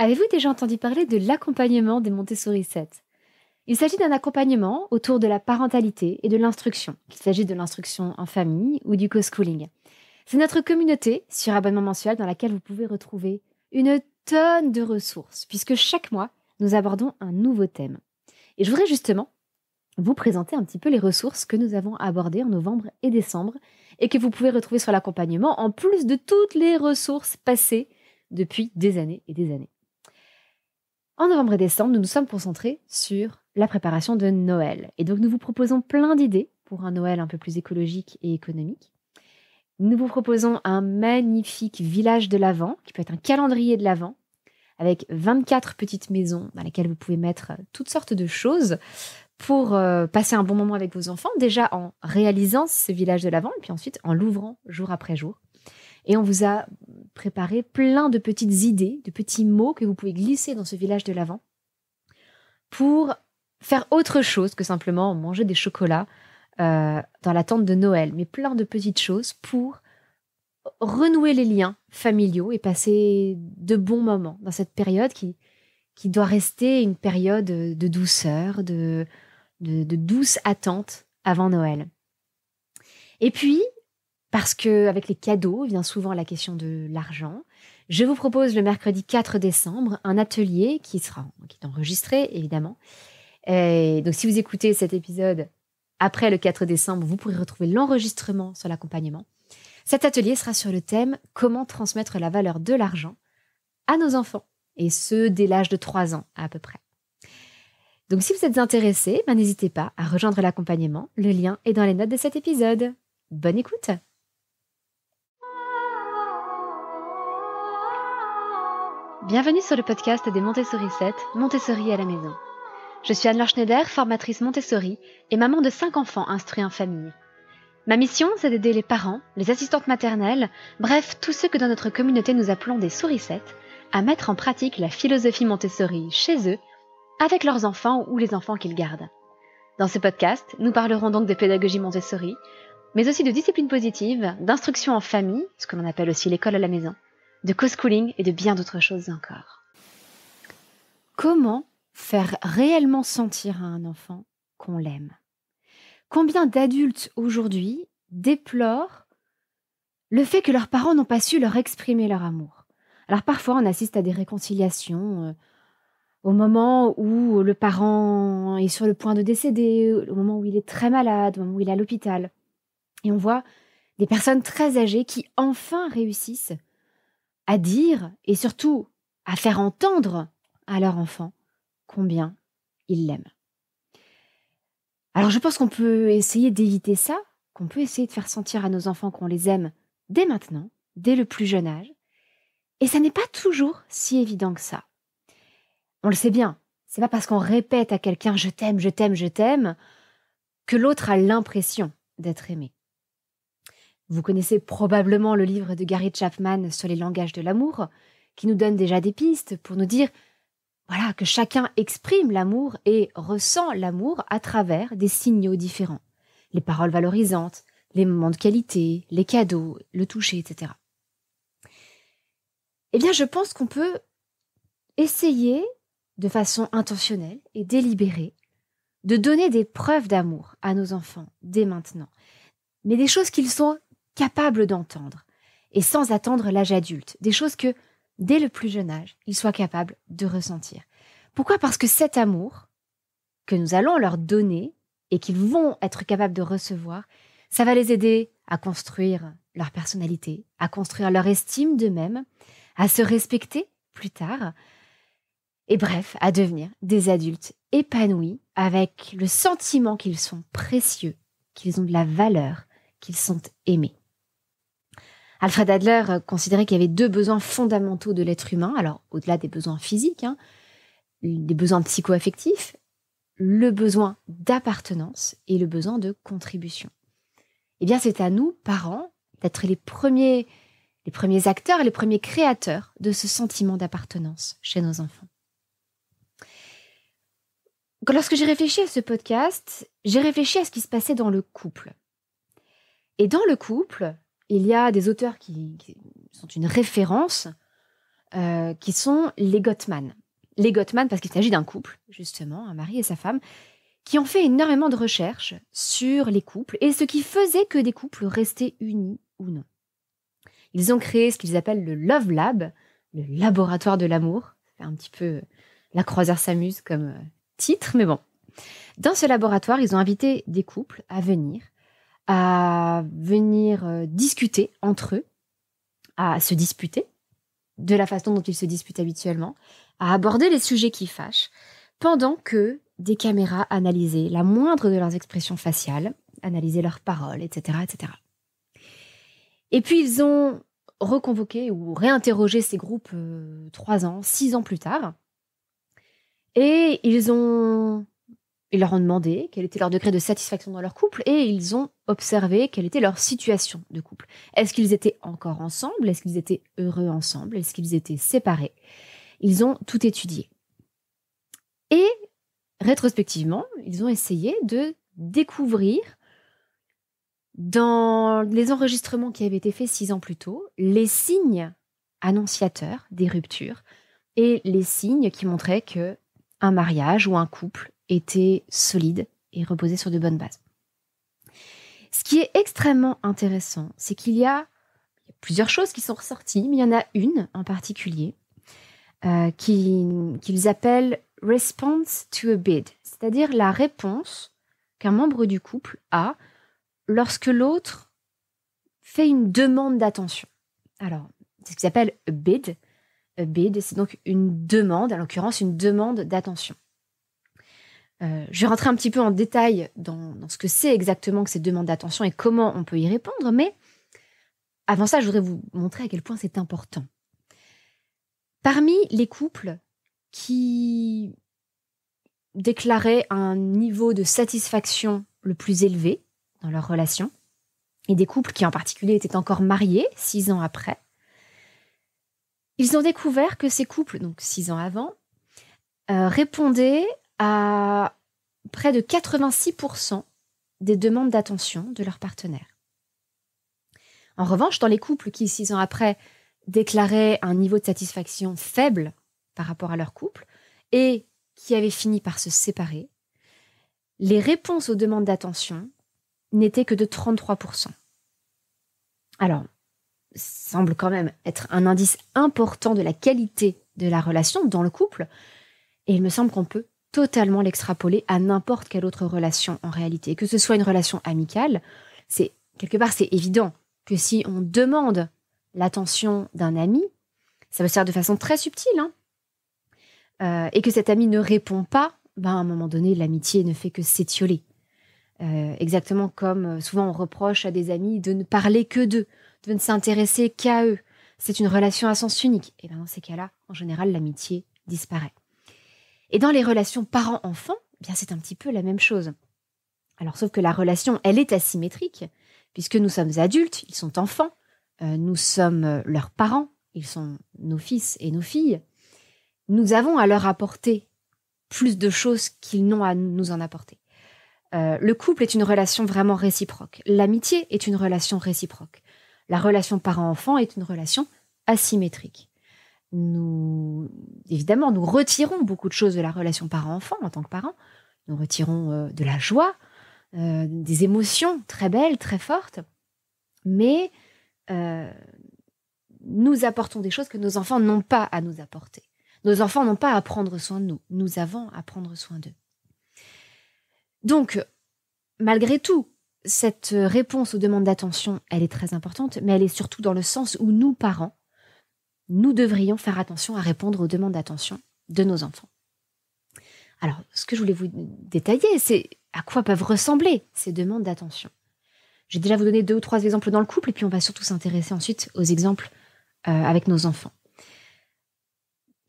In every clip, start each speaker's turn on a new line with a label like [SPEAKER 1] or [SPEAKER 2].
[SPEAKER 1] Avez-vous déjà entendu parler de l'accompagnement des Montessori 7? Il s'agit d'un accompagnement autour de la parentalité et de l'instruction, qu'il s'agisse de l'instruction en famille ou du co-schooling. C'est notre communauté sur abonnement mensuel dans laquelle vous pouvez retrouver une tonne de ressources, puisque chaque mois, nous abordons un nouveau thème. Et je voudrais justement vous présenter un petit peu les ressources que nous avons abordées en novembre et décembre et que vous pouvez retrouver sur l'accompagnement, en plus de toutes les ressources passées depuis des années et des années. En novembre et décembre, nous nous sommes concentrés sur la préparation de Noël. Et donc, nous vous proposons plein d'idées pour un Noël un peu plus écologique et économique. Nous vous proposons un magnifique village de l'Avent, qui peut être un calendrier de l'Avent, avec 24 petites maisons dans lesquelles vous pouvez mettre toutes sortes de choses pour passer un bon moment avec vos enfants, déjà en réalisant ce village de l'Avent, et puis ensuite en l'ouvrant jour après jour. Et on vous a préparé plein de petites idées, de petits mots que vous pouvez glisser dans ce village de l'Avent pour faire autre chose que simplement manger des chocolats dans l'attente de Noël, mais plein de petites choses pour renouer les liens familiaux et passer de bons moments dans cette période qui doit rester une période de douceur, de douce attente avant Noël. Et puis, parce qu'avec les cadeaux vient souvent la question de l'argent, je vous propose le mercredi 4 décembre un atelier qui est enregistré, évidemment. Et donc, si vous écoutez cet épisode après le 4 décembre, vous pourrez retrouver l'enregistrement sur l'accompagnement. Cet atelier sera sur le thème « Comment transmettre la valeur de l'argent à nos enfants ?» et ce, dès l'âge de 3 ans à peu près. Donc, si vous êtes intéressé, n'hésitez pas à rejoindre l'accompagnement. Le lien est dans les notes de cet épisode. Bonne écoute! Bienvenue sur le podcast des Montessori 7, Montessori à la maison. Je suis Anne-Laure Schneider, formatrice Montessori et maman de 5 enfants instruits en famille. Ma mission, c'est d'aider les parents, les assistantes maternelles, bref, tous ceux que dans notre communauté nous appelons des souricettes, à mettre en pratique la philosophie Montessori chez eux, avec leurs enfants ou les enfants qu'ils gardent. Dans ce podcast, nous parlerons donc de pédagogie Montessori, mais aussi de discipline positive, d'instruction en famille, ce que l'on appelle aussi l'école à la maison, de co-schooling et de bien d'autres choses encore. Comment faire réellement sentir à un enfant qu'on l'aime? Combien d'adultes aujourd'hui déplorent le fait que leurs parents n'ont pas su leur exprimer leur amour? Alors parfois on assiste à des réconciliations au moment où le parent est sur le point de décéder, au moment où il est très malade, au moment où il est à l'hôpital. Et on voit des personnes très âgées qui enfin réussissent à dire et surtout à faire entendre à leur enfant combien ils l'aiment. Alors je pense qu'on peut essayer d'éviter ça, qu'on peut essayer de faire sentir à nos enfants qu'on les aime dès maintenant, dès le plus jeune âge. Et ça n'est pas toujours si évident que ça. On le sait bien, c'est pas parce qu'on répète à quelqu'un « je t'aime, je t'aime, je t'aime » que l'autre a l'impression d'être aimé. Vous connaissez probablement le livre de Gary Chapman sur les langages de l'amour, qui nous donne déjà des pistes pour nous dire voilà, que chacun exprime l'amour et ressent l'amour à travers des signaux différents. Les paroles valorisantes, les moments de qualité, les cadeaux, le toucher, etc. Eh bien, je pense qu'on peut essayer, de façon intentionnelle et délibérée, de donner des preuves d'amour à nos enfants dès maintenant, mais des choses qu'ils sont capables d'entendre, et sans attendre l'âge adulte, des choses que, dès le plus jeune âge, ils soient capables de ressentir. Pourquoi ? Parce que cet amour que nous allons leur donner et qu'ils vont être capables de recevoir, ça va les aider à construire leur personnalité, à construire leur estime d'eux-mêmes, à se respecter plus tard, et bref, à devenir des adultes épanouis avec le sentiment qu'ils sont précieux, qu'ils ont de la valeur, qu'ils sont aimés. Alfred Adler considérait qu'il y avait 2 besoins fondamentaux de l'être humain, alors au-delà des besoins physiques, des besoins psycho-affectifs, le besoin d'appartenance et le besoin de contribution. Eh bien, c'est à nous, parents, d'être les premiers acteurs, les premiers créateurs de ce sentiment d'appartenance chez nos enfants. Lorsque j'ai réfléchi à ce podcast, j'ai réfléchi à ce qui se passait dans le couple. Et dans le couple, il y a des auteurs qui sont une référence qui sont les Gottman. Les Gottman, parce qu'il s'agit d'un couple, justement, un mari et sa femme, qui ont fait énormément de recherches sur les couples et ce qui faisait que des couples restaient unis ou non. Ils ont créé ce qu'ils appellent le Love Lab, le laboratoire de l'amour. C'est un petit peu La croisière s'amuse comme titre, mais bon. Dans ce laboratoire, ils ont invité des couples à venir discuter entre eux, à se disputer, de la façon dont ils se disputent habituellement, à aborder les sujets qui fâchent, pendant que des caméras analysaient la moindre de leurs expressions faciales, analysaient leurs paroles, etc., etc. Et puis ils ont reconvoqué ou réinterrogé ces groupes 3 ans, 6 ans plus tard, et ils leur ont demandé quel était leur degré de satisfaction dans leur couple et ils ont observé quelle était leur situation de couple. Est-ce qu'ils étaient encore ensemble? Est-ce qu'ils étaient heureux ensemble? Est-ce qu'ils étaient séparés? Ils ont tout étudié. Et rétrospectivement, ils ont essayé de découvrir dans les enregistrements qui avaient été faits 6 ans plus tôt, les signes annonciateurs des ruptures et les signes qui montraient que un mariage ou un couple était solide et reposait sur de bonnes bases. Ce qui est extrêmement intéressant, c'est qu'il y a plusieurs choses qui sont ressorties, mais il y en a une en particulier qu'ils appellent « response to a bid », c'est-à-dire la réponse qu'un membre du couple a lorsque l'autre fait une demande d'attention. Alors, c'est ce qu'ils appellent a bid. A bid, c'est donc une demande, en l'occurrence une demande d'attention. Je vais rentrer un petit peu en détail dans ce que c'est exactement que ces demandes d'attention et comment on peut y répondre, mais avant ça, je voudrais vous montrer à quel point c'est important. Parmi les couples qui déclaraient un niveau de satisfaction le plus élevé dans leur relation, et des couples qui en particulier étaient encore mariés 6 ans après, ils ont découvert que ces couples, donc 6 ans avant, répondaient à près de 86% des demandes d'attention de leur partenaire. En revanche, dans les couples qui, 6 ans après, déclaraient un niveau de satisfaction faible par rapport à leur couple et qui avaient fini par se séparer, les réponses aux demandes d'attention n'étaient que de 33%. Alors, ça semble quand même être un indice important de la qualité de la relation dans le couple, et il me semble qu'on peut totalement l'extrapoler à n'importe quelle autre relation en réalité. Que ce soit une relation amicale, quelque part c'est évident que si on demande l'attention d'un ami, ça peut se faire de façon très subtile, et que cet ami ne répond pas, à un moment donné, l'amitié ne fait que s'étioler. Exactement comme souvent on reproche à des amis de ne parler que d'eux, de ne s'intéresser qu'à eux. C'est une relation à sens unique. Et dans ces cas-là, en général, l'amitié disparaît. Et dans les relations parents-enfants, c'est un petit peu la même chose. Alors, sauf que la relation, elle est asymétrique, puisque nous sommes adultes, ils sont enfants, nous sommes leurs parents, ils sont nos fils et nos filles. Nous avons à leur apporter plus de choses qu'ils n'ont à nous en apporter. Le couple est une relation vraiment réciproque. L'amitié est une relation réciproque. La relation parent-enfant est une relation asymétrique. Évidemment, nous retirons beaucoup de choses de la relation parent-enfant en tant que parents. Nous retirons de la joie, des émotions très belles, très fortes. Mais nous apportons des choses que nos enfants n'ont pas à nous apporter. Nos enfants n'ont pas à prendre soin de nous. Nous avons à prendre soin d'eux. Donc, malgré tout, cette réponse aux demandes d'attention, elle est très importante, mais elle est surtout dans le sens où nous, parents, nous devrions faire attention à répondre aux demandes d'attention de nos enfants. Alors, ce que je voulais vous détailler, c'est à quoi peuvent ressembler ces demandes d'attention. J'ai déjà vous donné 2 ou 3 exemples dans le couple, et puis on va surtout s'intéresser ensuite aux exemples avec nos enfants.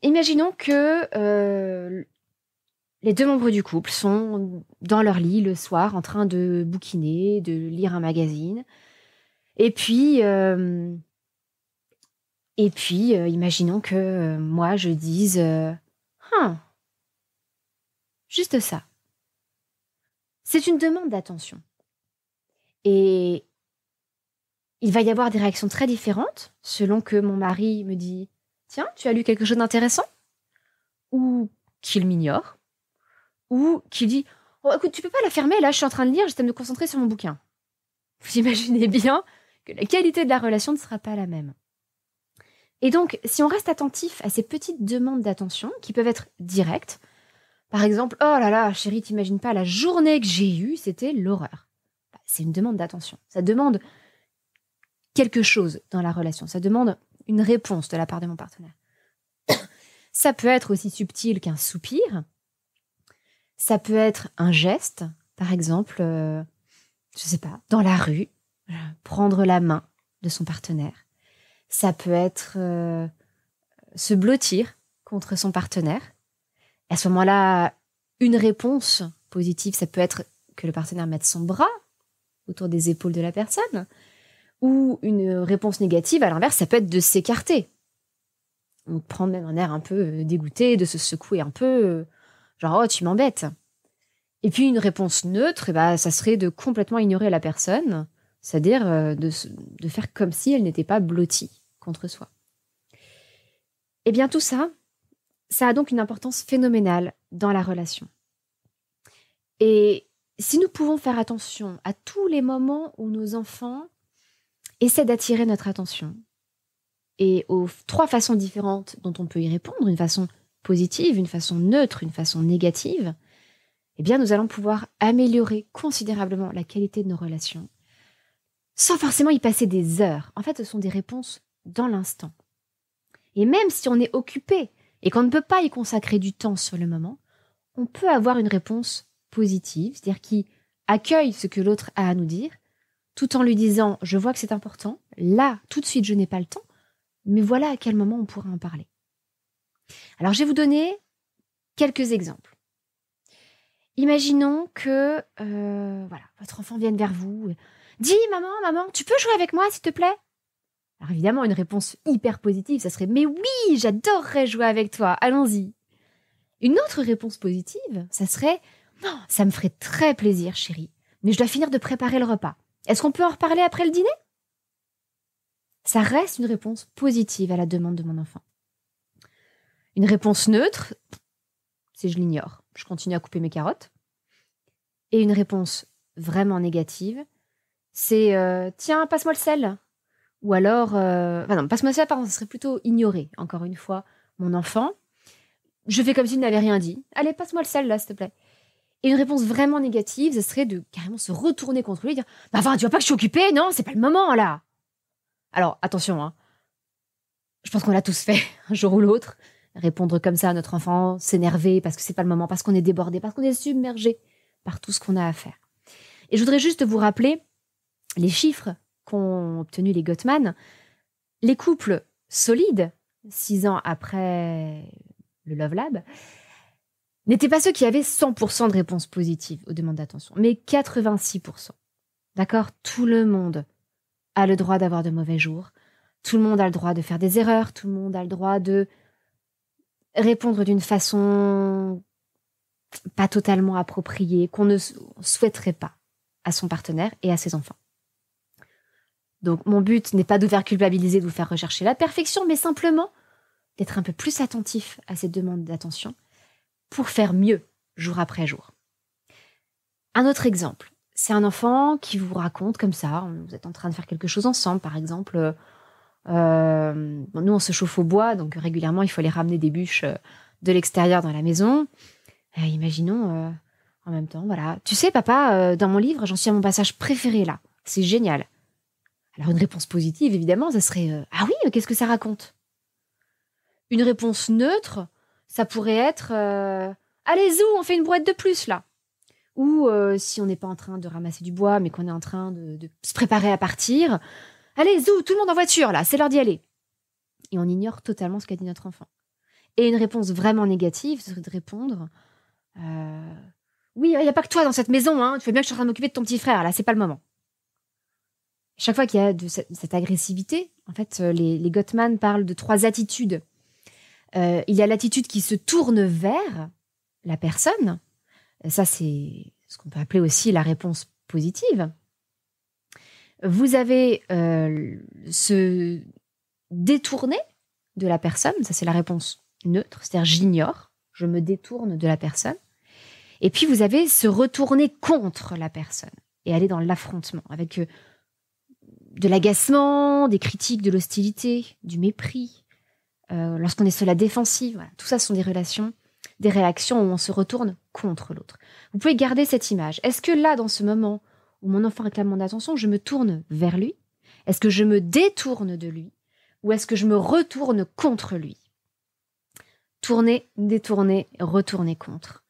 [SPEAKER 1] Imaginons que les 2 membres du couple sont dans leur lit le soir en train de bouquiner, de lire un magazine. Et puis, imaginons que moi je dise juste ça. C'est une demande d'attention. Et il va y avoir des réactions très différentes selon que mon mari me dit tiens, tu as lu quelque chose d'intéressant? Ou qu'il m'ignore? Ou qu'il dit, oh, écoute, tu peux pas la fermer, là, je suis en train de lire, j'essaie de me concentrer sur mon bouquin. Vous imaginez bien que la qualité de la relation ne sera pas la même. Et donc, si on reste attentif à ces petites demandes d'attention, qui peuvent être directes, par exemple, oh là là, chérie, t'imagines pas, la journée que j'ai eue, c'était l'horreur. C'est une demande d'attention. Ça demande quelque chose dans la relation. Ça demande une réponse de la part de mon partenaire. Ça peut être aussi subtil qu'un soupir. Ça peut être un geste, par exemple, je sais pas, dans la rue, prendre la main de son partenaire. Ça peut être se blottir contre son partenaire. À ce moment-là, une réponse positive, ça peut être que le partenaire mette son bras autour des épaules de la personne. Ou une réponse négative, à l'inverse, ça peut être de s'écarter. Ou de prendre même un air un peu dégoûté, de se secouer un peu, genre « oh, tu m'embêtes ». Et puis une réponse neutre, ça serait de complètement ignorer la personne, c'est-à-dire de faire comme si elle n'était pas blottie contre soi. Et bien tout ça, ça a donc une importance phénoménale dans la relation. Et si nous pouvons faire attention à tous les moments où nos enfants essaient d'attirer notre attention, et aux 3 façons différentes dont on peut y répondre, une façon positive, une façon neutre, une façon négative, eh bien nous allons pouvoir améliorer considérablement la qualité de nos relations, sans forcément y passer des heures. En fait, ce sont des réponses dans l'instant. Et même si on est occupé et qu'on ne peut pas y consacrer du temps sur le moment, on peut avoir une réponse positive, c'est-à-dire qui accueille ce que l'autre a à nous dire, tout en lui disant « je vois que c'est important, là, tout de suite, je n'ai pas le temps, mais voilà à quel moment on pourra en parler. » Alors, je vais vous donner quelques exemples. Imaginons que votre enfant vienne vers vous. Dis, maman, tu peux jouer avec moi, s'il te plaît? Alors évidemment, une réponse hyper positive, ça serait « mais oui, j'adorerais jouer avec toi, allons-y ». Une autre réponse positive, ça serait « non, ça me ferait très plaisir, chérie, mais je dois finir de préparer le repas. Est-ce qu'on peut en reparler après le dîner ?» Ça reste une réponse positive à la demande de mon enfant. Une réponse neutre, c'est « je l'ignore, je continue à couper mes carottes ». Et une réponse vraiment négative, c'est « tiens, passe-moi le sel ». Ou alors, non, passe-moi le sel, pardon, ce serait plutôt ignorer, encore une fois, mon enfant. Je fais comme s'il n'avait rien dit. Allez, passe-moi le sel, là, s'il te plaît. Et une réponse vraiment négative, ce serait de carrément se retourner contre lui et dire « enfin, tu vois pas que je suis occupée? Non, c'est pas le moment, là !» Alors, attention, hein. Je pense qu'on l'a tous fait, un jour ou l'autre. Répondre comme ça à notre enfant, s'énerver parce que c'est pas le moment, parce qu'on est débordé, parce qu'on est submergé par tout ce qu'on a à faire. Et je voudrais juste vous rappeler les chiffres qu'ont obtenus les Gottman. Les couples solides, 6 ans après le Love Lab, n'étaient pas ceux qui avaient 100% de réponses positives aux demandes d'attention, mais 86%. D'accord? Tout le monde a le droit d'avoir de mauvais jours. Tout le monde a le droit de faire des erreurs. Tout le monde a le droit de répondre d'une façon pas totalement appropriée, qu'on ne souhaiterait pas à son partenaire et à ses enfants. Donc, mon but n'est pas de vous faire culpabiliser, de vous faire rechercher la perfection, mais simplement d'être un peu plus attentif à ces demandes d'attention pour faire mieux jour après jour. Un autre exemple, c'est un enfant qui vous raconte comme ça, vous êtes en train de faire quelque chose ensemble, par exemple, nous on se chauffe au bois, donc régulièrement il faut aller ramener des bûches de l'extérieur dans la maison. Imaginons en même temps, voilà, tu sais papa, dans mon livre j'en suis à mon passage préféré là, c'est génial. Alors une réponse positive évidemment, ça serait ah oui, mais qu'est-ce que ça raconte? Une réponse neutre, ça pourrait être allez zou, on fait une brouette de plus là. Ou si on n'est pas en train de ramasser du bois, mais qu'on est en train de se préparer à partir, allez zou, tout le monde en voiture là, c'est l'heure d'y aller. Et on ignore totalement ce qu'a dit notre enfant. Et une réponse vraiment négative, ce serait de répondre oui, il n'y a pas que toi dans cette maison, hein, tu fais bien que je suis en train de m'occuper de ton petit frère, là, c'est pas le moment. Chaque fois qu'il y a de cette agressivité, en fait, les Gottman parlent de 3 attitudes. Il y a l'attitude qui se tourne vers la personne. Ça, c'est ce qu'on peut appeler aussi la réponse positive. Vous avez se détourner de la personne. Ça, c'est la réponse neutre, c'est-à-dire j'ignore, je me détourne de la personne. Et puis, vous avez se retourner contre la personne et aller dans l'affrontement avec de l'agacement, des critiques, de l'hostilité, du mépris. Lorsqu'on est sur la défensive, voilà. Tout ça sont des réactions où on se retourne contre l'autre. Vous pouvez garder cette image. Est-ce que là, dans ce moment où mon enfant réclame mon attention, je me tourne vers lui? Est-ce que je me détourne de lui? Ou est-ce que je me retourne contre lui? Tourner, détourner, retourner contre.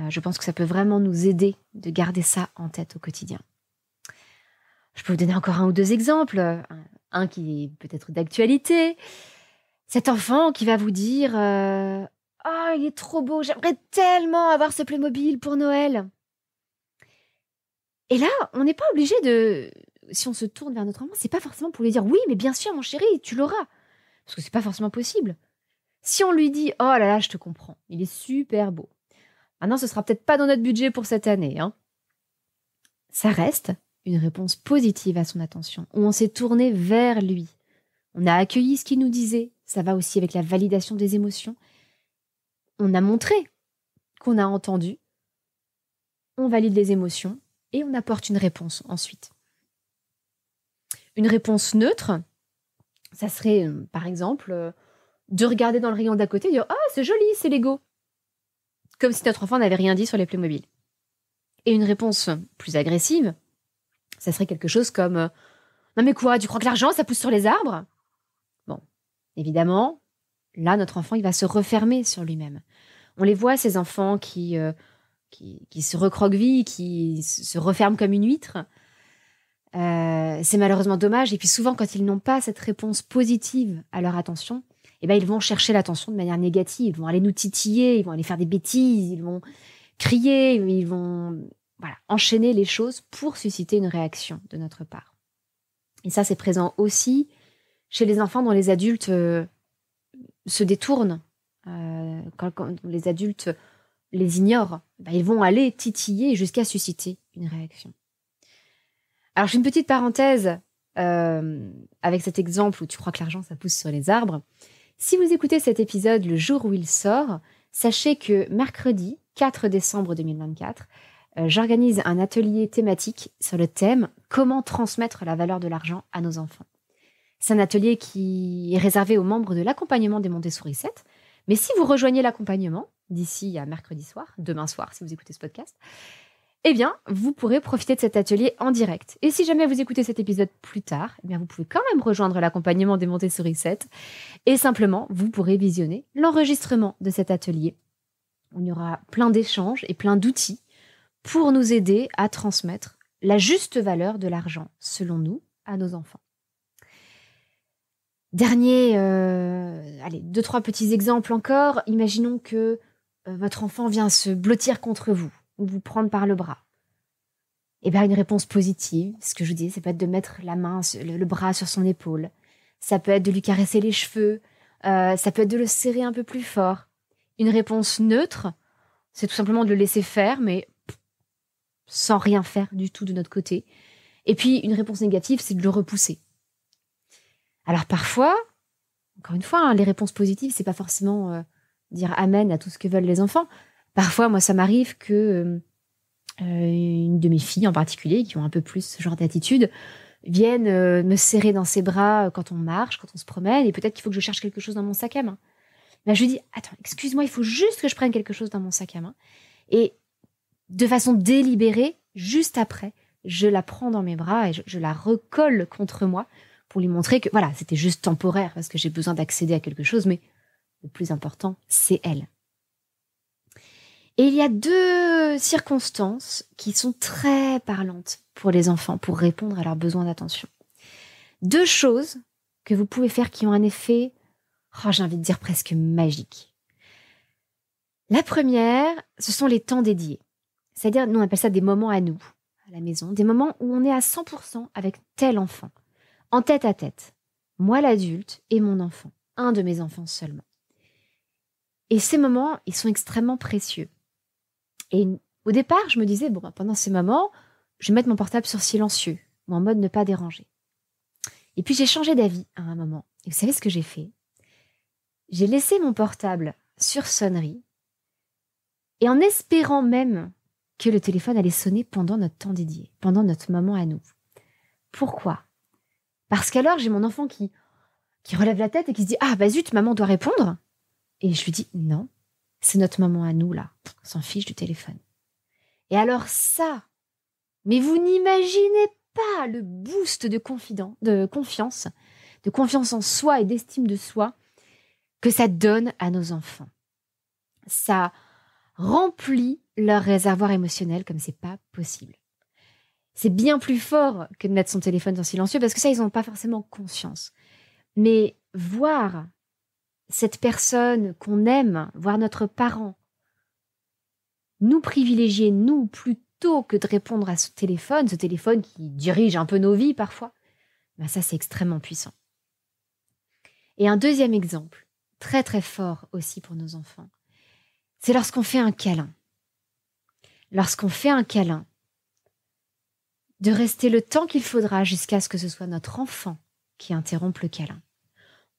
[SPEAKER 1] Je pense que ça peut vraiment nous aider de garder ça en tête au quotidien. Je peux vous donner encore un ou deux exemples. Un qui est peut-être d'actualité. Cet enfant qui va vous dire « il est trop beau, j'aimerais tellement avoir ce Playmobil pour Noël !» Et là, on n'est pas obligé de... Si on se tourne vers notre enfant, c'est pas forcément pour lui dire « Oui, mais bien sûr, mon chéri, tu l'auras !» Parce que c'est pas forcément possible. Si on lui dit « Oh là là, je te comprends, il est super beau. » Maintenant, ce sera peut-être pas dans notre budget pour cette année. Hein. Ça reste une réponse positive à son attention, où on s'est tourné vers lui. On a accueilli ce qu'il nous disait. Ça va aussi avec la validation des émotions. On a montré qu'on a entendu. On valide les émotions et on apporte une réponse ensuite. Une réponse neutre, ça serait, par exemple, de regarder dans le rayon d'à côté et dire « Ah, c'est joli, c'est Lego !» Comme si notre enfant n'avait rien dit sur les Playmobil. Et une réponse plus agressive, ça serait quelque chose comme « Non mais quoi, tu crois que l'argent, ça pousse sur les arbres ?» Bon, évidemment, là, notre enfant, il va se refermer sur lui-même. On les voit, ces enfants qui se recroquevillent, qui se referment comme une huître. C'est malheureusement dommage. Et puis souvent, quand ils n'ont pas cette réponse positive à leur attention, eh ben, ils vont chercher l'attention de manière négative. Ils vont aller nous titiller, ils vont aller faire des bêtises, ils vont crier, ils vont enchaîner les choses pour susciter une réaction de notre part. Et ça, c'est présent aussi chez les enfants dont les adultes se détournent. Quand les adultes les ignorent, ils vont aller titiller jusqu'à susciter une réaction. Alors, je fais une petite parenthèse avec cet exemple où tu crois que l'argent, ça pousse sur les arbres. Si vous écoutez cet épisode le jour où il sort, sachez que mercredi 4 décembre 2024, j'organise un atelier thématique sur le thème « Comment transmettre la valeur de l'argent à nos enfants ». C'est un atelier qui est réservé aux membres de l'accompagnement des Montessori 7. Mais si vous rejoignez l'accompagnement d'ici à mercredi soir, demain soir si vous écoutez ce podcast, eh bien, vous pourrez profiter de cet atelier en direct. Et si jamais vous écoutez cet épisode plus tard, eh bien, vous pouvez quand même rejoindre l'accompagnement des Montessori 7 et simplement, vous pourrez visionner l'enregistrement de cet atelier. On y aura plein d'échanges et plein d'outils pour nous aider à transmettre la juste valeur de l'argent, selon nous, à nos enfants. Dernier, 2-3 petits exemples encore. Imaginons que votre enfant vient se blottir contre vous ou vous prendre par le bras. Eh bien, une réponse positive, ce que je vous dis, ça peut être de mettre la main, le bras sur son épaule. Ça peut être de lui caresser les cheveux. Ça peut être de le serrer un peu plus fort. Une réponse neutre, c'est tout simplement de le laisser faire, mais sans rien faire du tout de notre côté. Et puis, une réponse négative, c'est de le repousser. Alors parfois, encore une fois, les réponses positives, c'est pas forcément dire amen à tout ce que veulent les enfants. Parfois, moi, ça m'arrive que une de mes filles en particulier, qui ont un peu plus ce genre d'attitude, viennent me serrer dans ses bras quand on marche, quand on se promène, et peut-être qu'il faut que je cherche quelque chose dans mon sac à main. Là, je lui dis, attends, excuse-moi, il faut juste que je prenne quelque chose dans mon sac à main. Et de façon délibérée, juste après, je la prends dans mes bras et je la recolle contre moi pour lui montrer que voilà, c'était juste temporaire parce que j'ai besoin d'accéder à quelque chose, mais le plus important, c'est elle. Et il y a 2 circonstances qui sont très parlantes pour les enfants, pour répondre à leurs besoins d'attention. 2 choses que vous pouvez faire qui ont un effet, j'ai envie de dire presque magique. La première, ce sont les temps dédiés. C'est-à-dire, nous on appelle ça des moments à nous, à la maison, des moments où on est à 100% avec tel enfant. En tête à tête, moi l'adulte et mon enfant, un de mes enfants seulement. Et ces moments, ils sont extrêmement précieux. Et au départ, je me disais, pendant ces moments, je vais mettre mon portable sur silencieux, ou en mode ne pas déranger. Et puis j'ai changé d'avis à un moment. Et vous savez ce que j'ai fait ? j'ai laissé mon portable sur sonnerie et en espérant même que le téléphone allait sonner pendant notre temps dédié, pendant notre moment à nous. Pourquoi ? Parce qu'alors, j'ai mon enfant qui relève la tête et qui se dit « Ah, bah zut, maman doit répondre !» Et je lui dis « Non, c'est notre moment à nous, là. On s'en fiche du téléphone. » Et alors ça, mais vous n'imaginez pas le boost de confiance en soi et d'estime de soi que ça donne à nos enfants. Ça remplit leur réservoir émotionnel comme c'est pas possible. C'est bien plus fort que de mettre son téléphone en silencieux parce que ça, ils n'ont pas forcément conscience. Mais voir cette personne qu'on aime, voir notre parent, nous privilégier, nous, plutôt que de répondre à ce téléphone qui dirige un peu nos vies parfois, ben ça, c'est extrêmement puissant. Et un deuxième exemple, très très fort aussi pour nos enfants, c'est lorsqu'on fait un câlin. Lorsqu'on fait un câlin, de rester le temps qu'il faudra jusqu'à ce que ce soit notre enfant qui interrompe le câlin.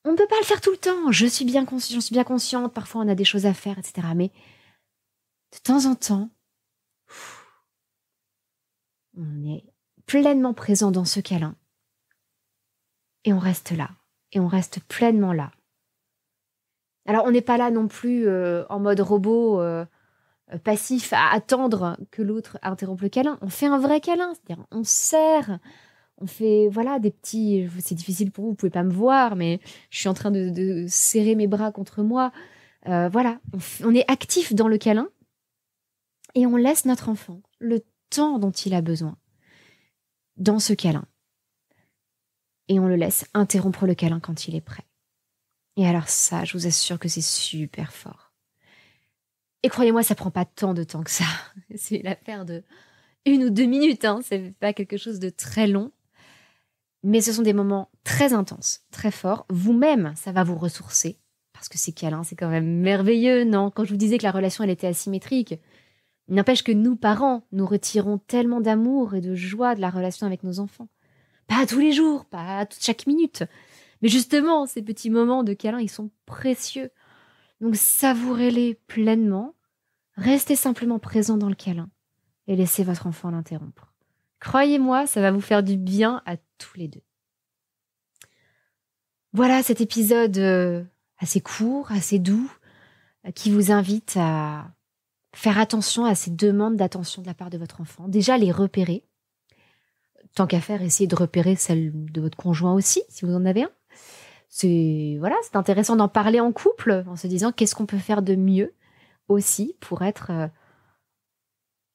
[SPEAKER 1] On ne peut pas le faire tout le temps, j'en suis bien consciente, parfois on a des choses à faire, etc. Mais de temps en temps, on est pleinement présent dans ce câlin. Et on reste là, et on reste pleinement là. Alors on n'est pas là non plus en mode robot passif à attendre que l'autre interrompe le câlin. On fait un vrai câlin, c'est-à-dire on serre, on fait des petits... C'est difficile pour vous, pouvez pas me voir, mais je suis en train de serrer mes bras contre moi. On est actif dans le câlin et on laisse notre enfant le temps dont il a besoin dans ce câlin. Et on le laisse interrompre le câlin quand il est prêt. Et alors ça, je vous assure que c'est super fort. Et croyez-moi, ça prend pas tant de temps que ça. C'est l'affaire de 1 ou 2 minutes, hein. C'est pas quelque chose de très long. Mais ce sont des moments très intenses, très forts. Vous-même, ça va vous ressourcer. Parce que ces câlins, c'est quand même merveilleux, non ? Quand je vous disais que la relation, elle était asymétrique, il n'empêche que nous, parents, nous retirons tellement d'amour et de joie de la relation avec nos enfants. Pas tous les jours, pas chaque minute. Mais justement, ces petits moments de câlin, ils sont précieux. Donc savourez-les pleinement, restez simplement présent dans le câlin et laissez votre enfant l'interrompre. Croyez-moi, ça va vous faire du bien à tous les deux. Voilà cet épisode assez court, assez doux, qui vous invite à faire attention à ces demandes d'attention de la part de votre enfant. Déjà, les repérer. Tant qu'à faire, essayez de repérer celle de votre conjoint aussi, si vous en avez un. C'est intéressant d'en parler en couple, en se disant qu'est-ce qu'on peut faire de mieux aussi pour être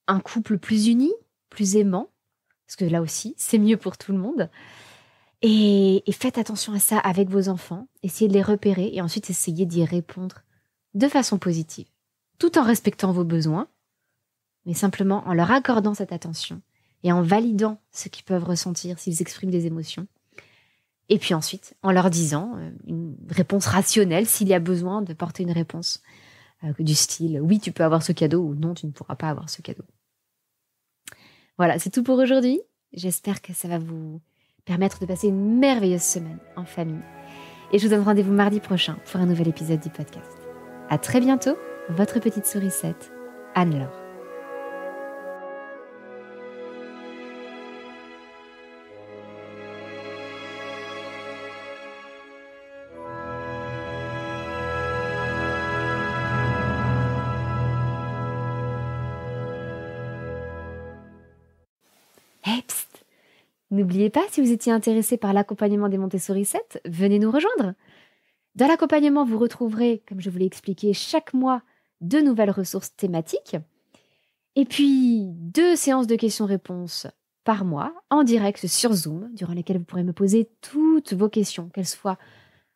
[SPEAKER 1] un couple plus uni, plus aimant, parce que là aussi, c'est mieux pour tout le monde. Et faites attention à ça avec vos enfants, essayez de les repérer et ensuite essayez d'y répondre de façon positive, tout en respectant vos besoins, mais simplement en leur accordant cette attention et en validant ce qu'ils peuvent ressentir s'ils expriment des émotions. Et puis ensuite, en leur disant une réponse rationnelle, s'il y a besoin de porter une réponse du style « oui, tu peux avoir ce cadeau » ou « non, tu ne pourras pas avoir ce cadeau ». Voilà, c'est tout pour aujourd'hui. J'espère que ça va vous permettre de passer une merveilleuse semaine en famille. Et je vous donne rendez-vous mardi prochain pour un nouvel épisode du podcast. À très bientôt, votre petite sourisette, Anne-Laure. Hey, psst. N'oubliez pas, si vous étiez intéressé par l'accompagnement des Montessori 7, venez nous rejoindre. Dans l'accompagnement, vous retrouverez, comme je vous l'ai expliqué, chaque mois 2 nouvelles ressources thématiques et puis 2 séances de questions-réponses par mois en direct sur Zoom, durant lesquelles vous pourrez me poser toutes vos questions, qu'elles soient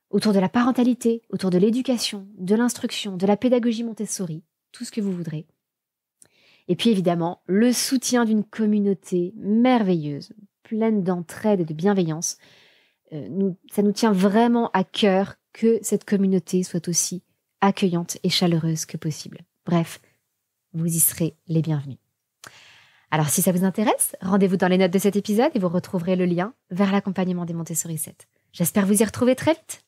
[SPEAKER 1] autour de la parentalité, autour de l'éducation, de l'instruction, de la pédagogie Montessori, tout ce que vous voudrez. Et puis évidemment, le soutien d'une communauté merveilleuse, pleine d'entraide et de bienveillance. Ça nous tient vraiment à cœur que cette communauté soit aussi accueillante et chaleureuse que possible. Bref, vous y serez les bienvenus. Alors si ça vous intéresse, rendez-vous dans les notes de cet épisode et vous retrouverez le lien vers l'accompagnement des Montessori 7. J'espère vous y retrouver très vite.